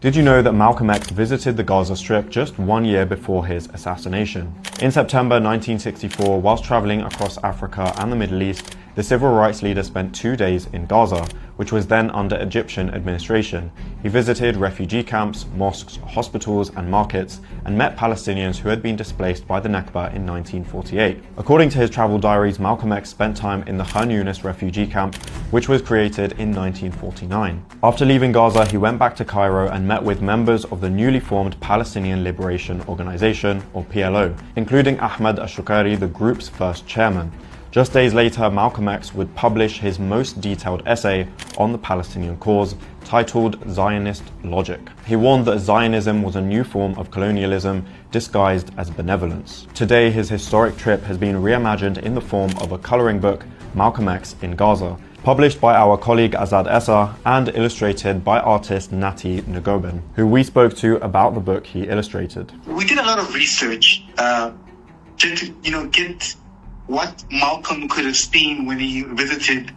Did you know that Malcolm X visited the Gaza Strip just 1 year before his assassination? In September 1964, whilst traveling across Africa and the Middle East, the civil rights leader spent 2 days in Gaza, which was then under Egyptian administration. He visited refugee camps, mosques, hospitals and markets, and met Palestinians who had been displaced by the Nakba in 1948. According to his travel diaries, Malcolm X spent time in the Khan Yunis refugee camp, which was created in 1949. After leaving Gaza, he went back to Cairo and met with members of the newly formed Palestinian Liberation Organization, or PLO, including Ahmed Ashukari, the group's first chairman. Just days later, Malcolm X would publish his most detailed essay on the Palestinian cause, titled Zionist Logic. He warned that Zionism was a new form of colonialism disguised as benevolence. Today, his historic trip has been reimagined in the form of a coloring book, Malcolm X in Gaza, published by our colleague Azad Essa and illustrated by artist Nati Ngoben, who we spoke to about the book he illustrated. We did a lot of research to get what Malcolm could have seen when he visited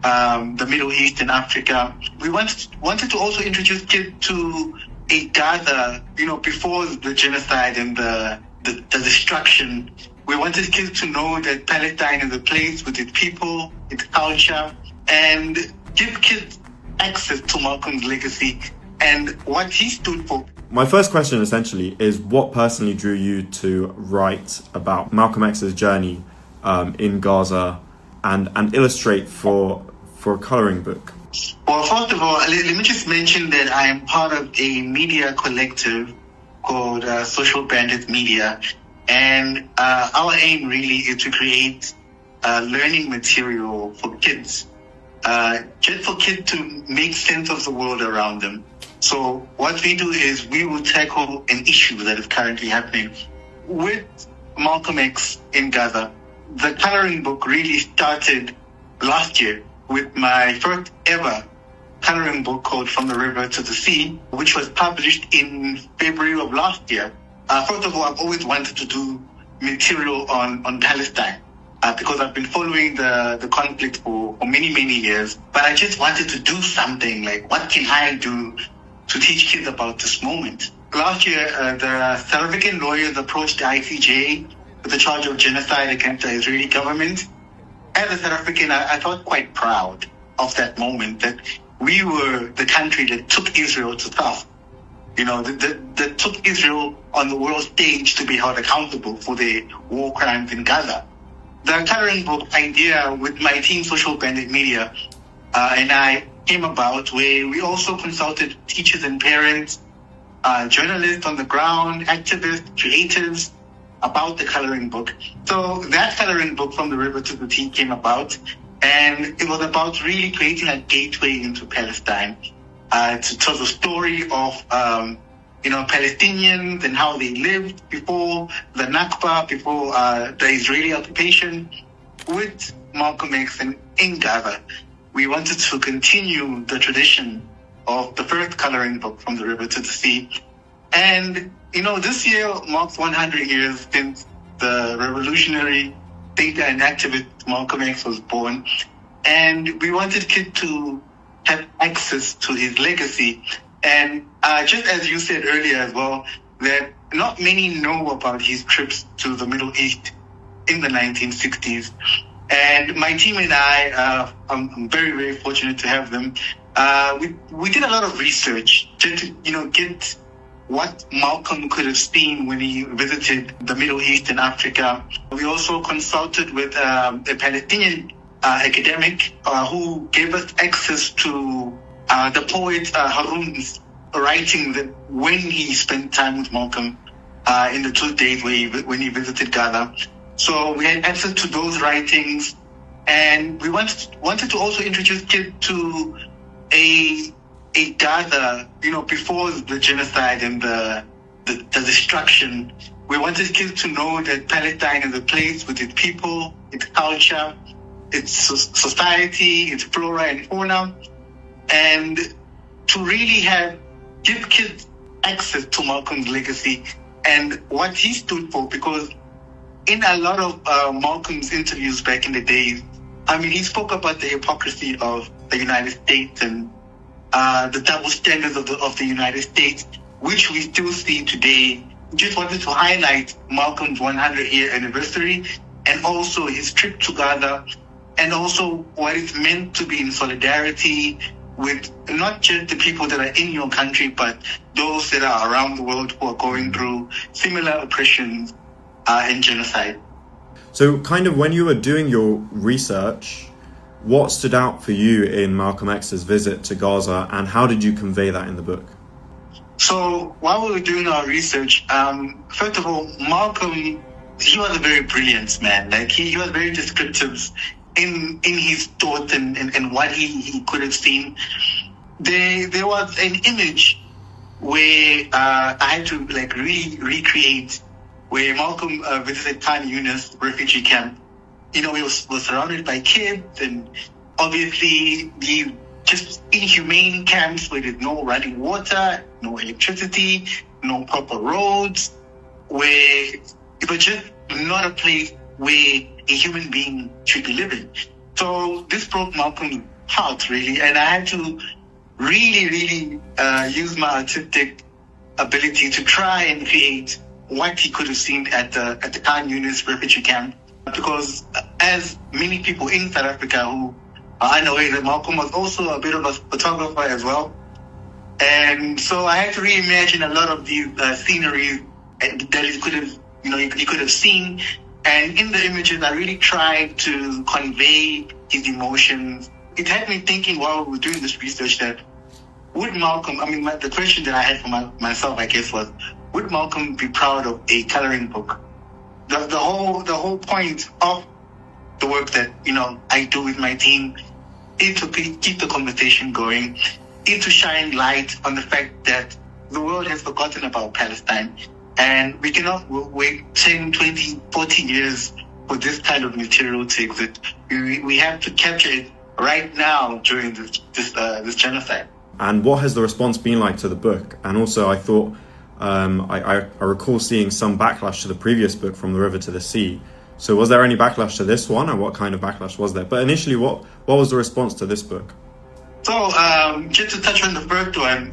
the Middle East and Africa. We wanted to also introduce kids to a Gaza, before the genocide and the destruction. We wanted kids to know that Palestine is a place with its people, its culture, and give kids access to Malcolm's legacy and what he stood for. My first question essentially is, what personally drew you to write about Malcolm X's journey in Gaza and illustrate for a coloring book? Well, first of all, let me just mention that I am part of a media collective called Social Bandit Media, and our aim really is to create learning material for kids, just for kids to make sense of the world around them. So what we do is we will tackle an issue that is currently happening with Malcolm X in Gaza. The coloring book really started last year with my first ever coloring book called From the River to the Sea, which was published in February of last year. First of all, I've always wanted to do material on Palestine because I've been following the conflict for many, many years. But I just wanted to do something like, what can I do to teach kids about this moment? Last year, the South African lawyers approached the ICJ with the charge of genocide against the Israeli government. As a South African, I felt quite proud of that moment, that we were the country that took Israel to task, that took Israel on the world stage to be held accountable for the war crimes in Gaza. The coloring book idea with my team, Social Bandit Media, and I came about where we also consulted teachers and parents, journalists on the ground, activists, creatives, about the coloring book. So that coloring book, From the River to the Sea, came about, and it was about really creating a gateway into Palestine, to tell the story of Palestinians and how they lived before the Nakba, before the Israeli occupation, with Malcolm X and in Gaza. We wanted to continue the tradition of the first coloring book, From the River to the Sea. And this year marks 100 years since the revolutionary thinker and activist Malcolm X was born. And we wanted kids to have access to his legacy. And just as you said earlier as well, that not many know about his trips to the Middle East in the 1960s. And my team and I, I'm very, very fortunate to have them. We did a lot of research to get what Malcolm could have seen when he visited the Middle East and Africa. We also consulted with a Palestinian academic who gave us access to the poet Harun's writing that when he spent time with Malcolm in the 2 days when he visited Gaza. So we had access to those writings, and we wanted to also introduce kids to a Gaza, before the genocide and the destruction. We wanted kids to know that Palestine is a place with its people, its culture, its society, its flora and fauna, and to really give kids access to Malcolm's legacy and what he stood for. Because in a lot of Malcolm's interviews back in the days, he spoke about the hypocrisy of the United States and the double standards of the United States, which we still see today. Just wanted to highlight Malcolm's 100-year anniversary and also his trip to Gaza, and also what it's meant to be in solidarity with not just the people that are in your country, but those that are around the world who are going through similar oppressions and genocide. So kind of when you were doing your research, what stood out for you in Malcolm X's visit to Gaza, and how did you convey that in the book? So while we were doing our research, first of all, Malcolm, he was a very brilliant man. Like he was very descriptive in his thoughts and what he could have seen. There was an image where I had to like recreate, where Malcolm visited Khan Yunis refugee camp. You know, he was surrounded by kids, and obviously the just inhumane camps where there's no running water, no electricity, no proper roads, where it was just not a place where a human being should be living. So this broke Malcolm's heart, really, and I had to really use my artistic ability to try and create what he could have seen at the Khan Yunis refugee camp. Because as many people in South Africa who are unaware that Malcolm was also a bit of a photographer as well. And so I had to reimagine a lot of these sceneries that he could have seen. And in the images, I really tried to convey his emotions. It had me thinking while we were doing this research that would Malcolm, the question that I had for myself, I guess, was, would Malcolm be proud of a coloring book? The whole point of the work that, I do with my team is to keep the conversation going, is to shine light on the fact that the world has forgotten about Palestine. And we cannot wait 10, 20, 40 years for this kind of material to exist. We have to capture it right now during this genocide. And what has the response been like to the book? And also I thought, I recall seeing some backlash to the previous book, From the River to the Sea. So was there any backlash to this one, and what kind of backlash was there? But initially, what was the response to this book? So just to touch on the first one,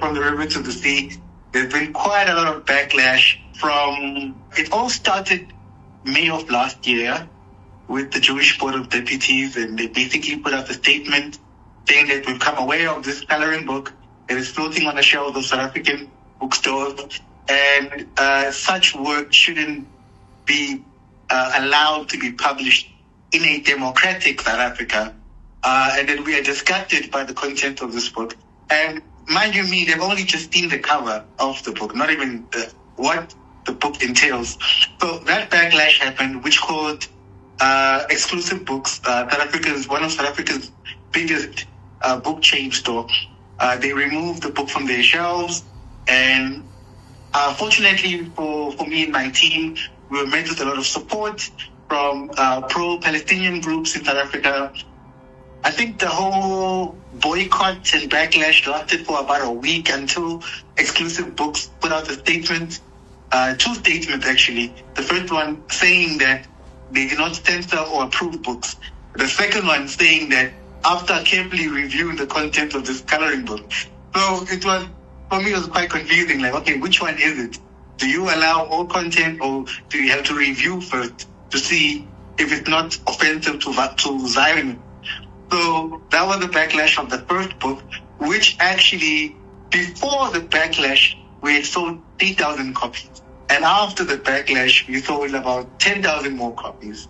From the River to the Sea, there's been quite a lot of backlash it all started May of last year with the Jewish Board of Deputies, and they basically put out a statement saying that we've come aware of this coloring book that is floating on the shelves of South African bookstores, and such work shouldn't be allowed to be published in a democratic South Africa, and that we are disgusted by the content of this book. And mind you me, they've only just seen the cover of the book, not even what the book entails. So that backlash happened, which caused Exclusive Books, one of South Africa's biggest book chain store. They removed the book from their shelves, and fortunately for me and my team, we were met with a lot of support from pro-Palestinian groups in South Africa. I think the whole boycott and backlash lasted for about a week until Exclusive Books put out a statement, two statements actually. The first one saying that they did not censor or approve books. The second one saying that after carefully reviewing the content of this coloring book. So for me, it was quite confusing. Like, okay, which one is it? Do you allow all content, or do you have to review first to see if it's not offensive to Zionism? So that was the backlash of the first book, which actually, before the backlash, we had sold 3,000 copies. And after the backlash, we sold about 10,000 more copies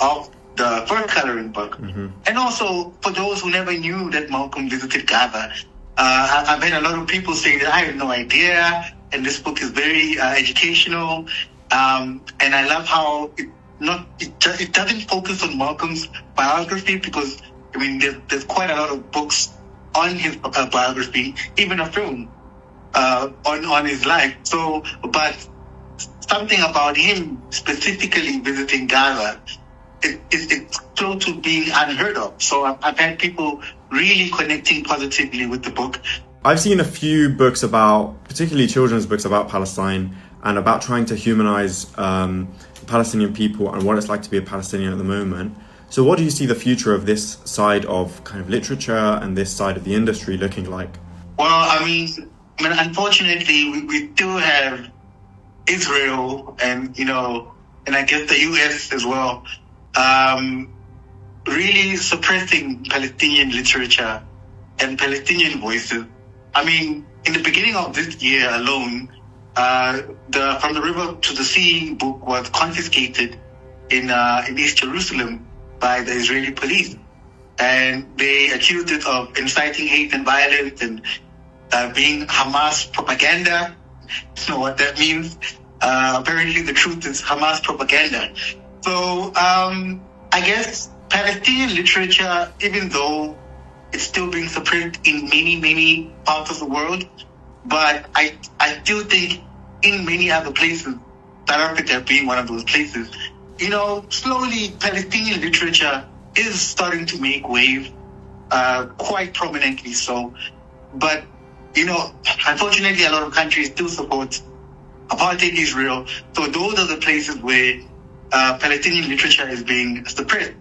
of the first coloring book. Mm-hmm. And also, for those who never knew that Malcolm visited Gaza, I've had a lot of people saying that I had no idea, and this book is very educational. And I love how it doesn't focus on Malcolm's biography, because there's quite a lot of books on his biography, even a film on his life. So, but something about him specifically visiting Gaza, it's close to being unheard of. So I've had people really connecting positively with the book. I've seen a few books particularly children's books about Palestine, and about trying to humanize the Palestinian people and what it's like to be a Palestinian at the moment. So what do you see the future of this side of kind of literature and this side of the industry looking like? Well, I mean, unfortunately, we still have Israel and, and I guess the US as well, really suppressing Palestinian literature and Palestinian voices. I mean, in the beginning of this year alone, the From the River to the Sea book was confiscated in East Jerusalem by the Israeli police. And they accused it of inciting hate and violence and being Hamas propaganda. You know what that means? Apparently the truth is Hamas propaganda. So I guess Palestinian literature, even though it's still being suppressed in many, many parts of the world, but I still think in many other places, South Africa being one of those places, slowly Palestinian literature is starting to make waves, quite prominently so. But, unfortunately, a lot of countries still support apartheid Israel. So those are the places where Palestinian literature is being suppressed.